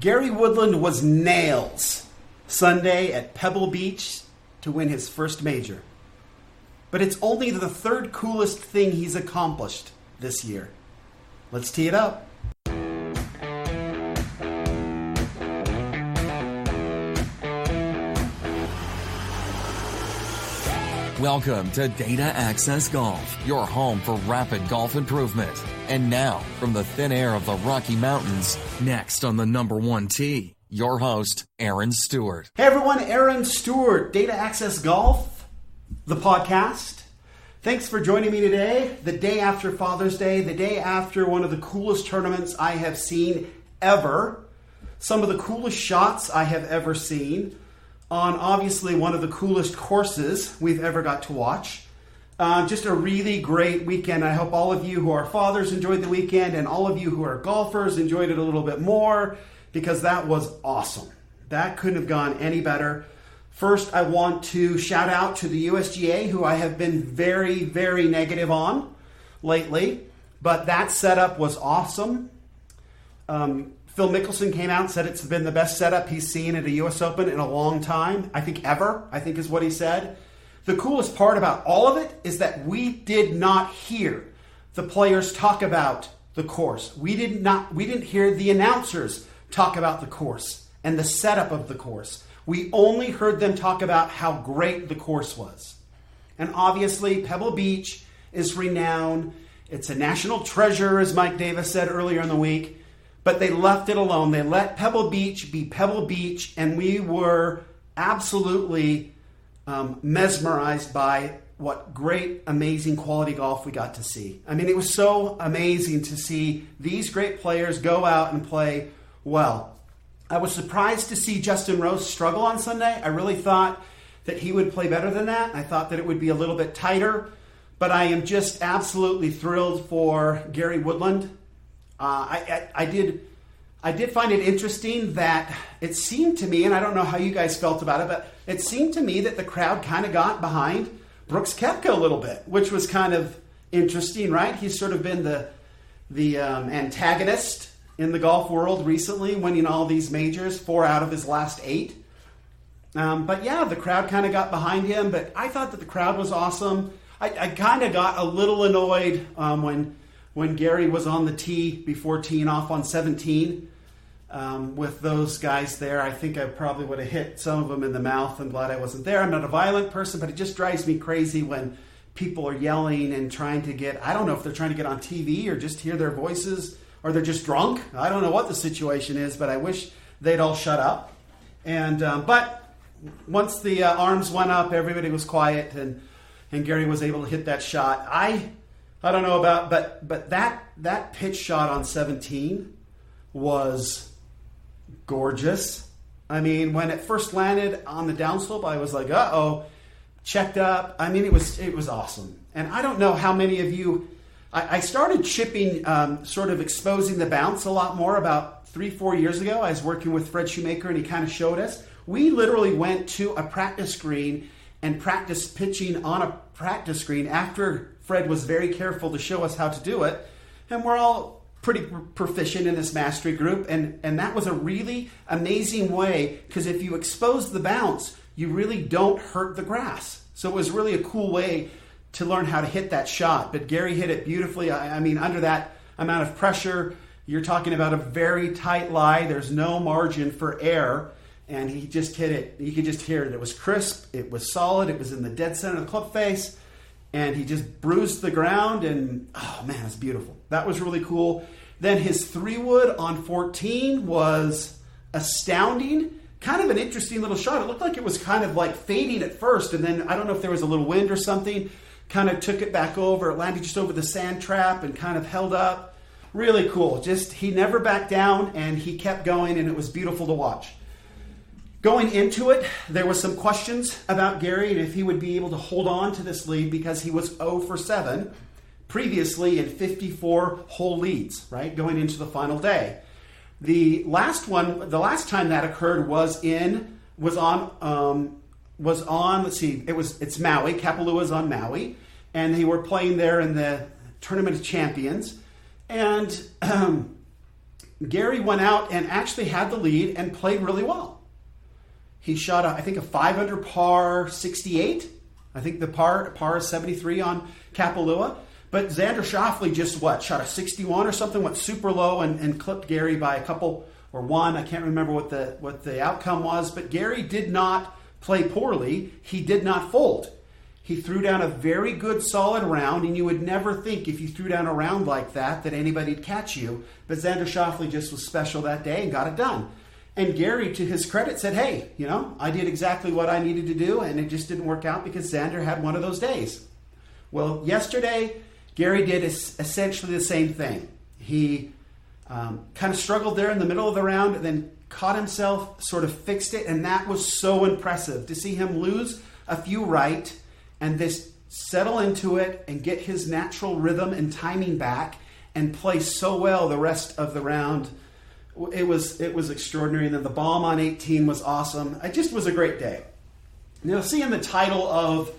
Gary Woodland was nails Sunday at Pebble Beach to win his first major. But it's only the third coolest thing he's accomplished this year. Let's tee it up. Welcome to Data Access Golf, your home for rapid golf improvement. And now, from the thin air of the Rocky Mountains, next on the number one tee, your host, Aaron Stewart. Hey everyone, Aaron Stewart, Data Access Golf, the podcast. Thanks for joining me today, the day after Father's Day, the day after one of the coolest tournaments I have seen ever. Some of the coolest shots I have ever seen on obviously one of the coolest courses we've ever got to watch. Just a really great weekend. I hope all of you who are fathers enjoyed the weekend and all of you who are golfers enjoyed it a little bit more because that was awesome. That couldn't have gone any better. First, I want to shout out to the USGA, who I have been very, very negative on lately, but that setup was awesome. Phil Mickelson came out and said it's been the best setup he's seen at a U.S. Open in a long time. I think ever, I think is what he said. The coolest part about all of it is that we did not hear the players talk about the course. We didn't hear the announcers talk about the course and the setup of the course. We only heard them talk about how great the course was. And obviously, Pebble Beach is renowned. It's a national treasure, as Mike Davis said earlier in the week. But they left it alone. They let Pebble Beach be Pebble Beach, and we were absolutely mesmerized by what great, amazing quality golf we got to see. I mean, it was so amazing to see these great players go out and play well. I was surprised to see Justin Rose struggle on Sunday. I really thought that he would play better than that. I thought that it would be a little bit tighter, but I am just absolutely thrilled for Gary Woodland. I did find it interesting that it seemed to me, and I don't know how you guys felt about it, but it seemed to me that the crowd kind of got behind Brooks Koepka a little bit, which was kind of interesting, right? He's sort of been the antagonist in the golf world recently, winning all these majors, 4 out of his last 8. But yeah, the crowd kind of got behind him, but I thought that the crowd was awesome. I kind of got a little annoyed when Gary was on the tee before teeing off on 17 with those guys there. I think I probably would have hit some of them in the mouth. I'm glad I wasn't there. I'm not a violent person, but it just drives me crazy when people are yelling and trying to get, I don't know if they're trying to get on TV or just hear their voices or they're just drunk. I don't know what the situation is, but I wish they'd all shut up. And but once the arms went up, everybody was quiet and Gary was able to hit that shot. I don't know about, but that pitch shot on 17 was gorgeous. I mean, when it first landed on the downslope, I was like, uh-oh, checked up. I mean, it was awesome. And I don't know how many of you, I started chipping, sort of exposing the bounce a lot more about 3-4 years ago. I was working with Fred Shoemaker and he kind of showed us. We literally went to a practice screen and practiced pitching on a practice screen after Fred was very careful to show us how to do it. And we're all pretty proficient in this mastery group. And that was a really amazing way, because if you expose the bounce, you really don't hurt the grass. So it was really a cool way to learn how to hit that shot. But Gary hit it beautifully. I mean, under that amount of pressure, you're talking about a very tight lie. There's no margin for error. And he just hit it. You could just hear it. It was crisp. It was solid. It was in the dead center of the club face. And he just bruised the ground, and oh man, it's beautiful. That was really cool. Then his 3-wood on 14 was astounding. Kind of an interesting little shot. It looked like it was kind of like fading at first, and then I don't know if there was a little wind or something. Kind of took it back over. It landed just over the sand trap and kind of held up. Really cool. Just he never backed down, and he kept going, and it was beautiful to watch. Going into it, there was some questions about Gary and if he would be able to hold on to this lead because he was 0 for 7 previously in 54 hole leads, right, going into the final day. The last time that occurred was on it's Maui. Kapalua's on Maui, and they were playing there in the Tournament of Champions. And Gary went out and actually had the lead and played really well. He shot, I think, a 5 under par 68. I think the par is 73 on Kapalua. But Xander Schauffele just, shot a 61 or something, went super low and clipped Gary by a couple or one. I can't remember what the outcome was. But Gary did not play poorly. He did not fold. He threw down a very good, solid round, and you would never think if you threw down a round like that anybody'd catch you. But Xander Schauffele just was special that day and got it done. And Gary, to his credit, said, hey, I did exactly what I needed to do, and it just didn't work out because Xander had one of those days. Well, yesterday, Gary did essentially the same thing. He kind of struggled there in the middle of the round, and then caught himself, sort of fixed it, and that was so impressive to see him lose a few right and this settle into it and get his natural rhythm and timing back and play so well the rest of the round. It was extraordinary. And then the bomb on 18 was awesome. It just was a great day. Now, see in the title of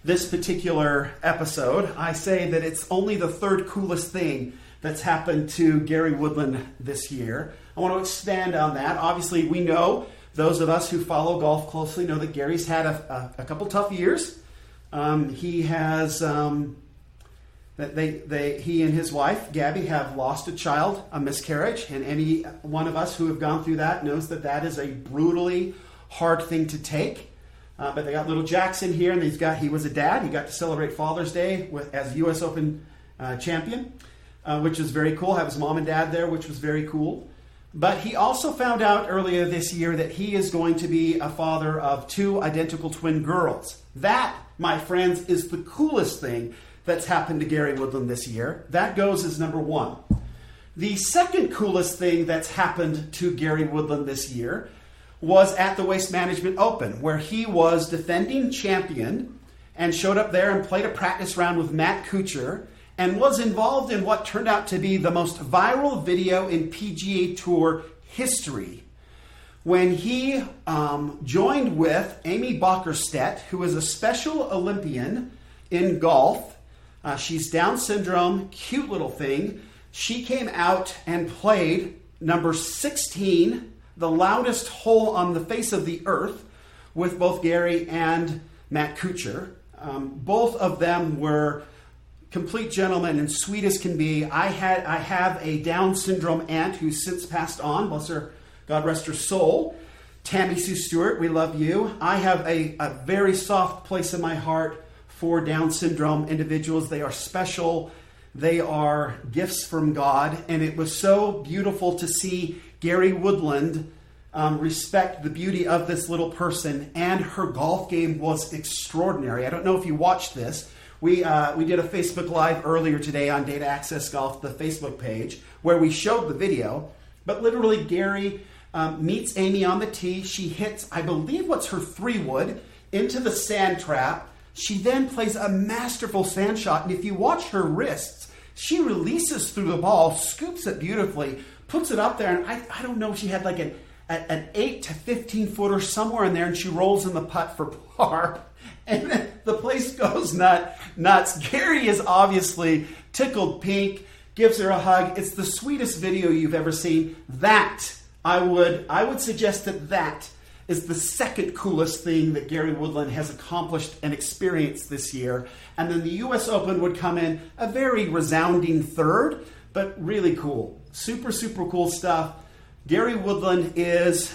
this particular episode, I say that it's only the third coolest thing that's happened to Gary Woodland this year. I want to expand on that. Obviously, we know, those of us who follow golf closely know that Gary's had a couple tough years. He has, he and his wife, Gabby, have lost a child, a miscarriage, and any one of us who have gone through that knows that is a brutally hard thing to take. But they got little Jackson here, and he was a dad. He got to celebrate Father's Day as U.S. Open champion, which was very cool. Have his mom and dad there, which was very cool. But he also found out earlier this year that he is going to be a father of 2 identical twin girls. That, my friends, is the coolest thing that's happened to Gary Woodland this year. That goes as number 1. The second coolest thing that's happened to Gary Woodland this year was at the Waste Management Open, where he was defending champion and showed up there and played a practice round with Matt Kuchar and was involved in what turned out to be the most viral video in PGA Tour history, when he joined with Amy Bockerstedt, who is a Special Olympian in golf. She's Down syndrome, cute little thing. She came out and played number 16, the loudest hole on the face of the earth, with both Gary and Matt Kuchar. Both of them were complete gentlemen and sweet as can be. I have a Down syndrome aunt who's since passed on, bless her, God rest her soul. Tammy Sue Stewart, we love you. I have a very soft place in my heart for Down syndrome individuals. They are special. They are gifts from God. And it was so beautiful to see Gary Woodland respect the beauty of this little person. And her golf game was extraordinary. I don't know if you watched this. We did a Facebook Live earlier today on Data Access Golf, the Facebook page, where we showed the video. But literally, Gary meets Amy on the tee. She hits, I believe, what's her 3-wood into the sand trap. She then plays a masterful sand shot. And if you watch her wrists, she releases through the ball, scoops it beautifully, puts it up there. And I don't know if she had like an 8 to 15 footer somewhere in there, and she rolls in the putt for par. And then the place goes nuts. Gary is obviously tickled pink, gives her a hug. It's the sweetest video you've ever seen. That, I would suggest that is the second coolest thing that Gary Woodland has accomplished and experienced this year. And then the U.S. Open would come in a very resounding third, but really cool. Super, super cool stuff. Gary Woodland is,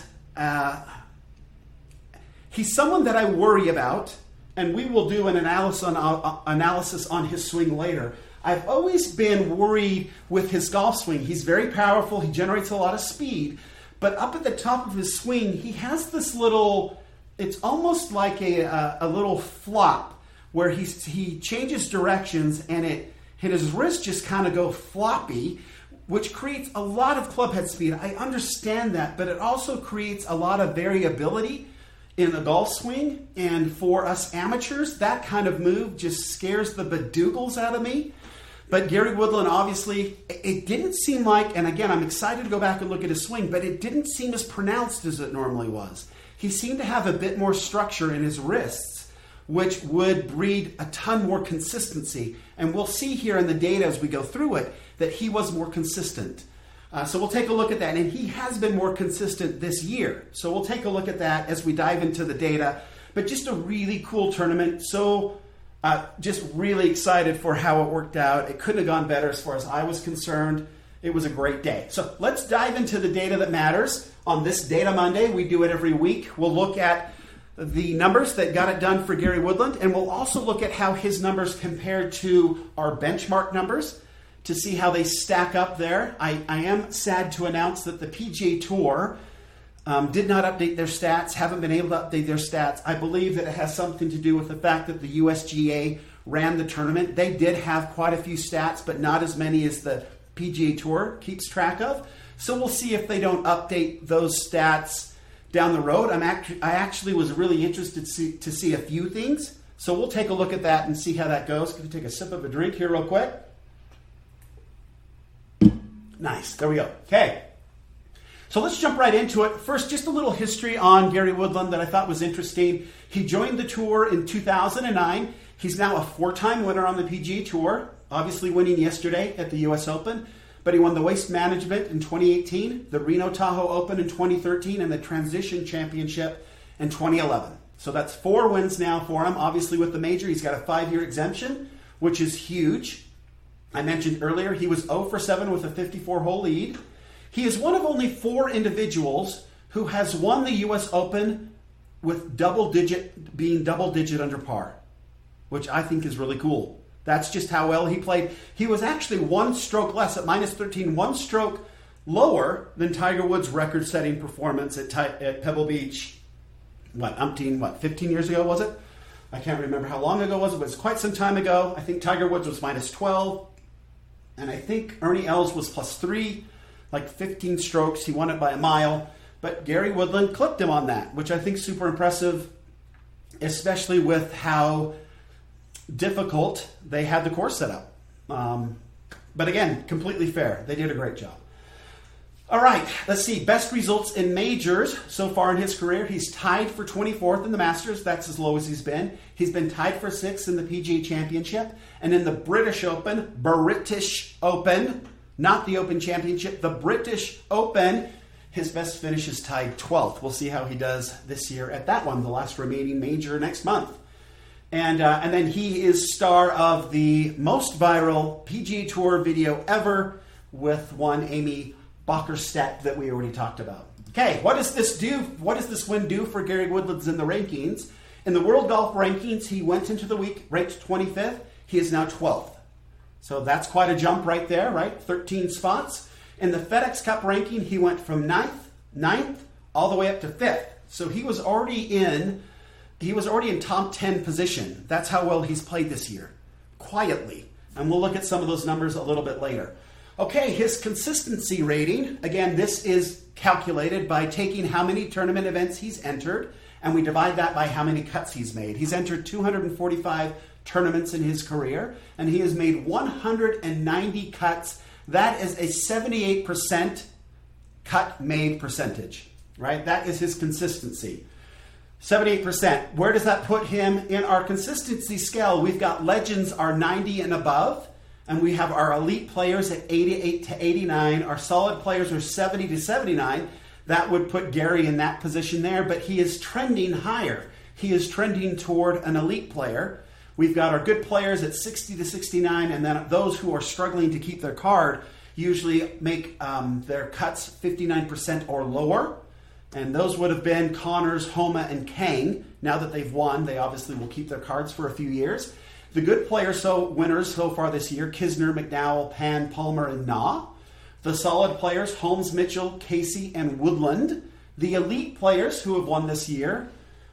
he's someone that I worry about, and we will do an analysis on his swing later. I've always been worried with his golf swing. He's very powerful. He generates a lot of speed. But up at the top of his swing, he has this little, it's almost like a little flop where he changes directions and his wrists just kind of go floppy, which creates a lot of club head speed. I understand that, but it also creates a lot of variability in the golf swing. And for us amateurs, that kind of move just scares the bedoogles out of me. But Gary Woodland, obviously, it didn't seem like, and again, I'm excited to go back and look at his swing, but it didn't seem as pronounced as it normally was. He seemed to have a bit more structure in his wrists, which would breed a ton more consistency. And we'll see here in the data as we go through it that he was more consistent. So we'll take a look at that. And he has been more consistent this year. So we'll take a look at that as we dive into the data. But just a really cool tournament. So just really excited for how it worked out. It couldn't have gone better as far as I was concerned. It was a great day. So let's dive into the data that matters. On this Data Monday, we do it every week. We'll look at the numbers that got it done for Gary Woodland, and we'll also look at how his numbers compared to our benchmark numbers to see how they stack up there. I am sad to announce that the PGA Tour did not update their stats, haven't been able to update their stats. I believe that it has something to do with the fact that the USGA ran the tournament. They did have quite a few stats, but not as many as the PGA Tour keeps track of. So we'll see if they don't update those stats down the road. I actually was really interested to see a few things. So we'll take a look at that and see how that goes. Going to take a sip of a drink here real quick. Nice. There we go. Okay. So let's jump right into it. First, just a little history on Gary Woodland that I thought was interesting. He joined the tour in 2009. He's now a 4-time winner on the PGA Tour, obviously winning yesterday at the US Open. But he won the Waste Management in 2018, the Reno Tahoe Open in 2013, and the Transition Championship in 2011. So that's 4 wins now for him. Obviously with the major, he's got a 5-year exemption, which is huge. I mentioned earlier, he was 0 for 7 with a 54-hole lead. He is one of only 4 individuals who has won the US Open with being double digit under par, which I think is really cool. That's just how well he played. He was actually 1 stroke less at minus 13, 1 stroke lower than Tiger Woods' record-setting performance at Pebble Beach. 15 years ago was it? I can't remember how long ago it was. It was quite some time ago. I think Tiger Woods was minus 12. And I think Ernie Els was plus 3, like 15 strokes. He won it by a mile. But Gary Woodland clipped him on that, which I think is super impressive, especially with how difficult they had the course set up. But again, completely fair. They did a great job. All right, let's see. Best results in majors so far in his career. He's tied for 24th in the Masters. That's as low as he's been. He's been tied for 6th in the PGA Championship. And in the British Open, not the Open Championship, the British Open, his best finish is tied 12th. We'll see how he does this year at that one, the last remaining major next month. And then he is star of the most viral PGA Tour video ever with one Amy Bockerstedt that we already talked about. Okay, what does this do? What does this win do for Gary Woodland in the rankings? In the World Golf Rankings, he went into the week ranked 25th. He is now 12th. So that's quite a jump right there, right? 13 spots. In the FedEx Cup ranking, he went from 9th, all the way up to 5th. So he was already in top 10 position. That's how well he's played this year, quietly. And we'll look at some of those numbers a little bit later. Okay, his consistency rating. Again, this is calculated by taking how many tournament events he's entered, and we divide that by how many cuts he's made. He's entered 245 tournaments in his career, and he has made 190 cuts. That is a 78% cut made percentage, right? That is his consistency. 78%. Where does that put him in our consistency scale? We've got legends are 90 and above, and we have our elite players at 88 to 89. Our solid players are 70 to 79. That would put Gary in that position there, but he is trending higher. He is trending toward an elite player. We've got our good players at 60 to 69, and then those who are struggling to keep their card usually make their cuts 59% or lower. And those would have been Connors, Homa, and Kang. Now that they've won, they obviously will keep their cards for a few years. The good players, winners so far this year, Kisner, McDowell, Pan, Palmer, and Na. The solid players, Holmes, Mitchell, Casey, and Woodland. The elite players who have won this year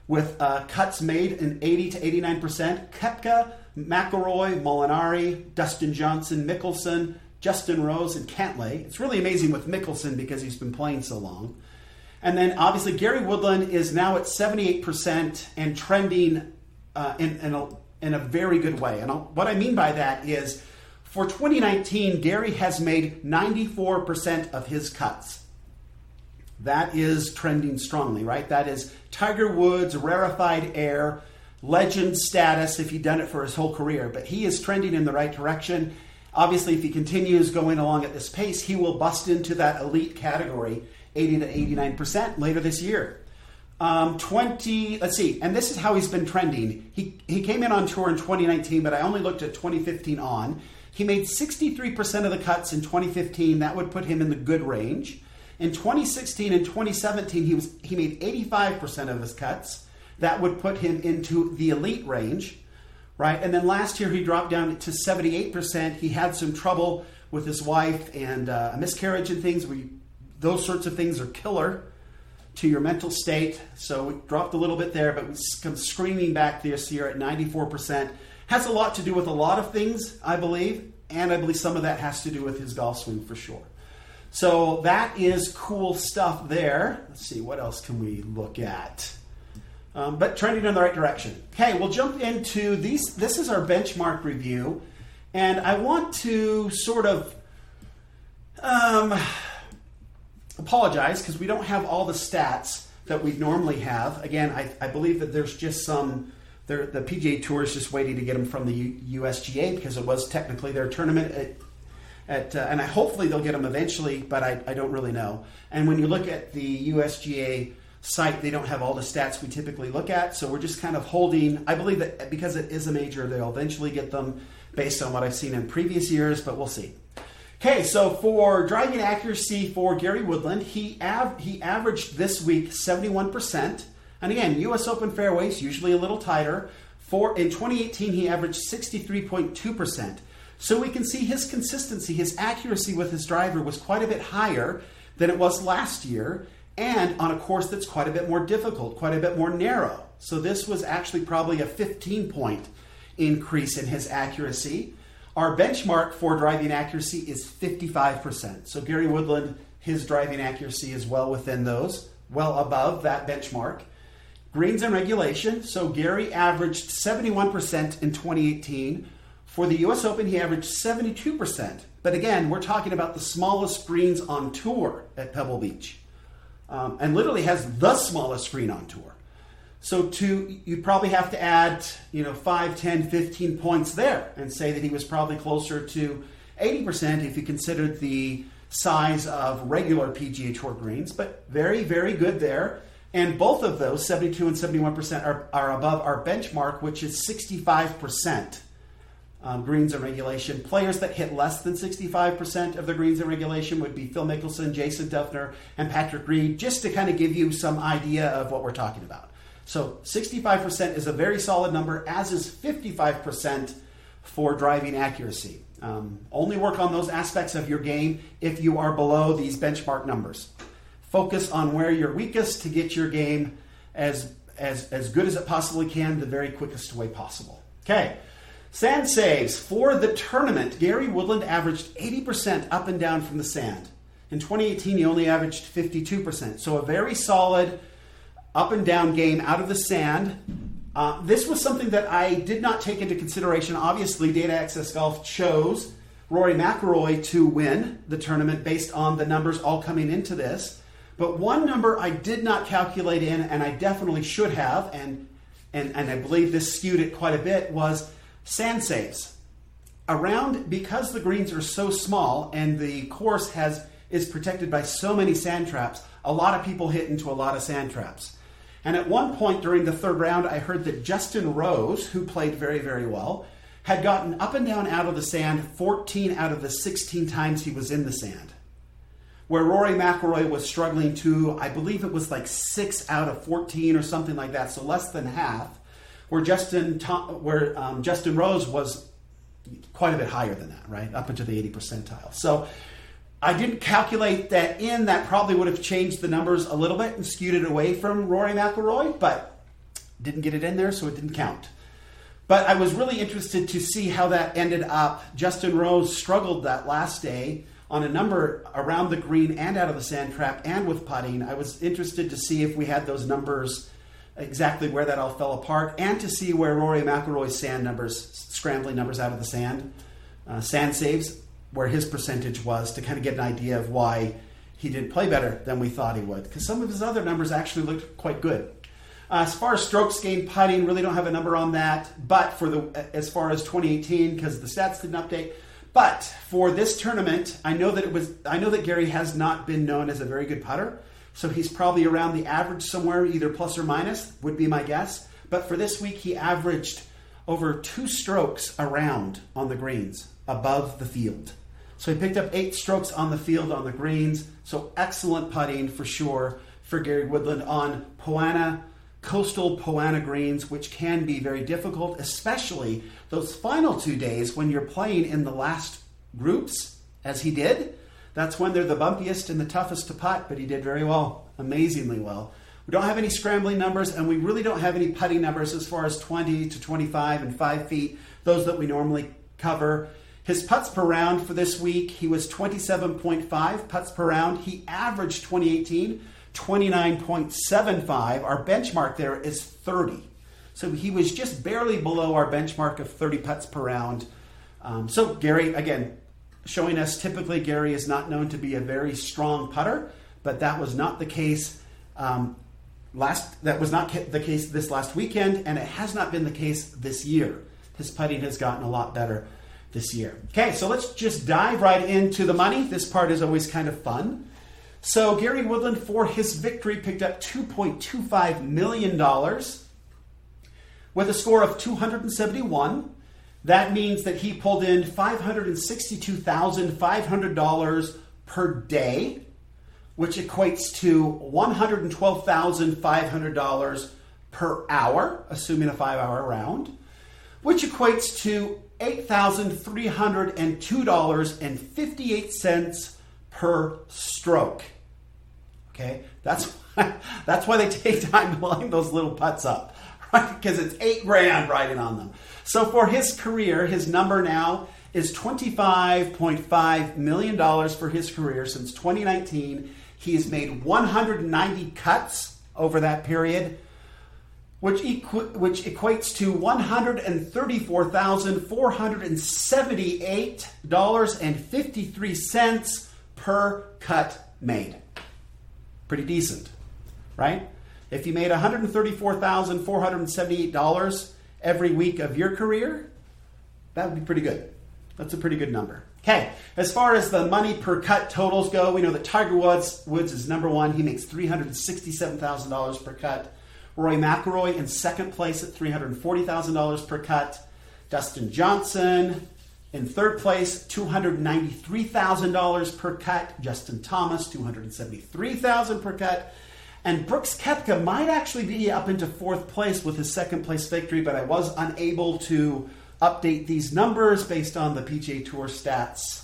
with cuts made in 80 to 89%, Koepka, McIlroy, Molinari, Dustin Johnson, Mickelson, Justin Rose, and Cantlay. It's really amazing with Mickelson because he's been playing so long. And then obviously Gary Woodland is now at 78% and trending in a very good way. And what I mean by that is for 2019, Gary has made 94% of his cuts. That is trending strongly, right? That is Tiger Woods, rarefied air, legend status if he'd done it for his whole career. But he is trending in the right direction. Obviously, if he continues going along at this pace, he will bust into that elite category, 80 to 89% later this year. Let's see, and this is how he's been trending. He came in on tour in 2019, but I only looked at 2015 on. He made 63% of the cuts in 2015. That would put him in the good range. In 2016 and 2017, he made 85% of his cuts. That would put him into the elite range, right? And then last year he dropped down to 78%. He had some trouble with his wife and a miscarriage and things. Those sorts of things are killer to your mental state. So we dropped a little bit there, but we come screaming back this year at 94%. Has a lot to do with a lot of things, I believe, and I believe some of that has to do with his golf swing for sure. So that is cool stuff there. Let's see, what else can we look at? But trending in the right direction. Okay, we'll jump into these. This is our benchmark review, and I want to sort of apologize because we don't have all the stats that we normally have. Again, I believe that there's just some. The PGA Tour is just waiting to get them from the USGA because it was technically their tournament and hopefully they'll get them eventually, but I don't really know. And when you look at the USGA site, they don't have all the stats we typically look at, so we're just kind of holding. I believe that because it is a major, they'll eventually get them based on what I've seen in previous years, but we'll see. Okay, so for driving accuracy for Gary Woodland, he averaged this week 71%. And again, U.S. Open fairways, usually a little tighter. In 2018, he averaged 63.2%. So we can see his consistency, his accuracy with his driver was quite a bit higher than it was last year, and on a course that's quite a bit more difficult, quite a bit more narrow. So this was actually probably a 15-point increase in his accuracy. Our benchmark for driving accuracy is 55%. So Gary Woodland, his driving accuracy is well within those, well above that benchmark. Greens and regulation. So Gary averaged 71% in 2018. For the U.S. Open, he averaged 72%. But again, we're talking about the smallest greens on tour at Pebble Beach. And literally has the smallest green on tour. So you probably have to add 5, 10, 15 points there and say that he was probably closer to 80% if you considered the size of regular PGA Tour greens. But very, very good there. And both of those, 72 and 71%, are above our benchmark, which is 65% greens and regulation. Players that hit less than 65% of the greens and regulation would be Phil Mickelson, Jason Duffner, and Patrick Reed, just to kind of give you some idea of what we're talking about. So 65% is a very solid number, as is 55% for driving accuracy. Only work on those aspects of your game if you are below these benchmark numbers. Focus on where you're weakest to get your game as good as it possibly can the very quickest way possible. Okay, sand saves. For the tournament, Gary Woodland averaged 80% up and down from the sand. In 2018, he only averaged 52%. So a very solid up and down game out of the sand. This was something that I did not take into consideration. Obviously, Data Access Golf chose Rory McIlroy to win the tournament based on the numbers all coming into this. But one number I did not calculate in, and I definitely should have, and I believe this skewed it quite a bit, was sand saves. Because the greens are so small and the course is protected by so many sand traps, a lot of people hit into a lot of sand traps. And at one point during the third round, I heard that Justin Rose, who played very, very well, had gotten up and down out of the sand 14 out of the 16 times he was in the sand. Where Rory McIlroy was struggling to, I believe it was like 6 out of 14 or something like that, so less than half, where Justin Rose was quite a bit higher than that, right? Up into the 80 percentile. So I didn't calculate that in. That probably would have changed the numbers a little bit and skewed it away from Rory McIlroy, but didn't get it in there, so it didn't count. But I was really interested to see how that ended up. Justin Rose struggled that last day on a number around the green and out of the sand trap and with putting. I was interested to see if we had those numbers, exactly where that all fell apart, and to see where Rory McIlroy's scrambling numbers out of the sand, sand saves, where his percentage was, to kind of get an idea of why he didn't play better than we thought he would. Because some of his other numbers actually looked quite good. As far as strokes gained putting, really don't have a number on that. But as far as 2018, because the stats didn't update, But for this tournament, I know that Gary has not been known as a very good putter, so he's probably around the average somewhere, either plus or minus, would be my guess. But for this week, he averaged over 2 strokes around on the greens above the field. So he picked up 8 strokes on the field on the greens. So excellent putting for sure for Gary Woodland on coastal Poana greens, which can be very difficult, especially those final 2 days when you're playing in the last groups, as he did. That's when they're the bumpiest and the toughest to putt, but he did very well, amazingly well. We don't have any scrambling numbers, and we really don't have any putting numbers as far as 20 to 25 and 5 feet, those that we normally cover. His putts per round for this week, he was 27.5 putts per round. He averaged 2018, 29.75. Our benchmark there is 30. So he was just barely below our benchmark of 30 putts per round. So Gary, again, showing us typically Gary is not known to be a very strong putter, but that was not the case this last weekend, and it has not been the case this year. His putting has gotten a lot better this year. Okay, so let's just dive right into the money. This part is always kind of fun. So Gary Woodland, for his victory, picked up $2.25 million with a score of 271. That means that he pulled in $562,500 per day, which equates to $112,500 per hour, assuming a 5-hour round, which equates to $8,302.58 per stroke. Okay, that's why they take time to line those little putts up, right? Because it's $8,000 riding on them. So for his career, his number now is $25.5 million for his career since 2019. He has made 190 cuts over that period, which equates to $134,478.53 per cut made. Pretty decent, right? If you made $134,478 every week of your career, that would be pretty good. That's a pretty good number. Okay, as far as the money per cut totals go, we know that Tiger Woods is number one. He makes $367,000 per cut. Rory McIlroy in second place at $340,000 per cut. Dustin Johnson in third place, $293,000 per cut. Justin Thomas, $273,000 per cut. And Brooks Koepka might actually be up into fourth place with his second place victory, but I was unable to update these numbers based on the PGA Tour stats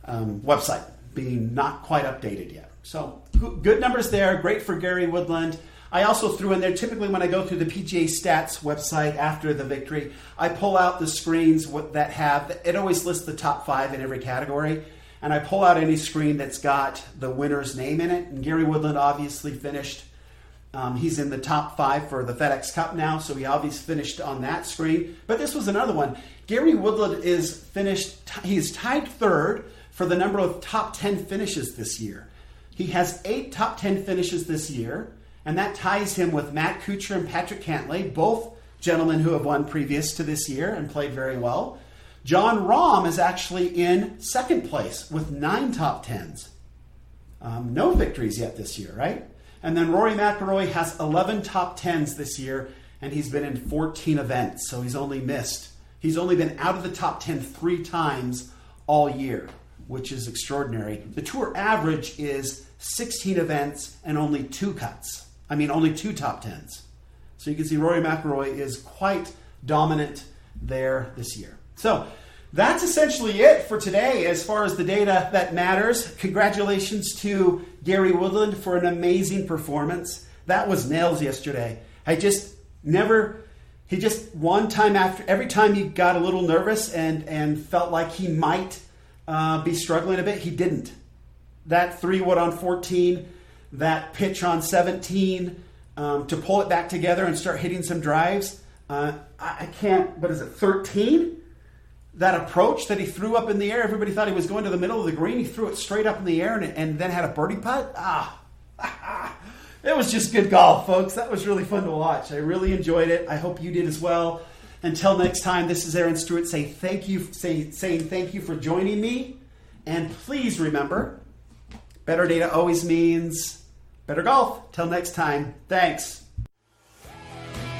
website being not quite updated yet. So good numbers there. Great for Gary Woodland. I also threw in there, typically when I go through the PGA stats website after the victory, I pull out the screens that have, it always lists the top 5 in every category, and I pull out any screen that's got the winner's name in it. And Gary Woodland obviously finished. He's in the top 5 for the FedEx Cup now, so he obviously finished on that screen. But this was another one. Gary Woodland is finished. He's tied third for the number of top 10 finishes this year. He has 8 top 10 finishes this year, and that ties him with Matt Kuchar and Patrick Cantlay, both gentlemen who have won previous to this year and played very well. John Rahm is actually in second place with 9 top 10s. No victories yet this year, right? And then Rory McIlroy has 11 top 10s this year, and he's been in 14 events, so he's only been out of the top 10 3 times all year, which is extraordinary. The tour average is 16 events and only 2 cuts. Only 2 top 10s. So you can see Rory McIlroy is quite dominant there this year. So that's essentially it for today as far as the data that matters. Congratulations to Gary Woodland for an amazing performance. That was nails yesterday. Every time he got a little nervous and felt like he might be struggling a bit, he didn't. That 3-wood on 14, that pitch on 17, to pull it back together and start hitting some drives. I can't, 13? That approach that he threw up in the air, everybody thought he was going to the middle of the green. He threw it straight up in the air and then had a birdie putt. It was just good golf, folks. That was really fun to watch. I really enjoyed it. I hope you did as well. Until next time, this is Aaron Stewart saying thank you for joining me. And please remember, better data always means better golf. Till next time, thanks.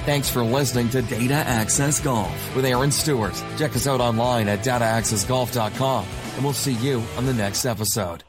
Thanks for listening to Data Access Golf with Aaron Stewart. Check us out online at dataaccessgolf.com, and we'll see you on the next episode.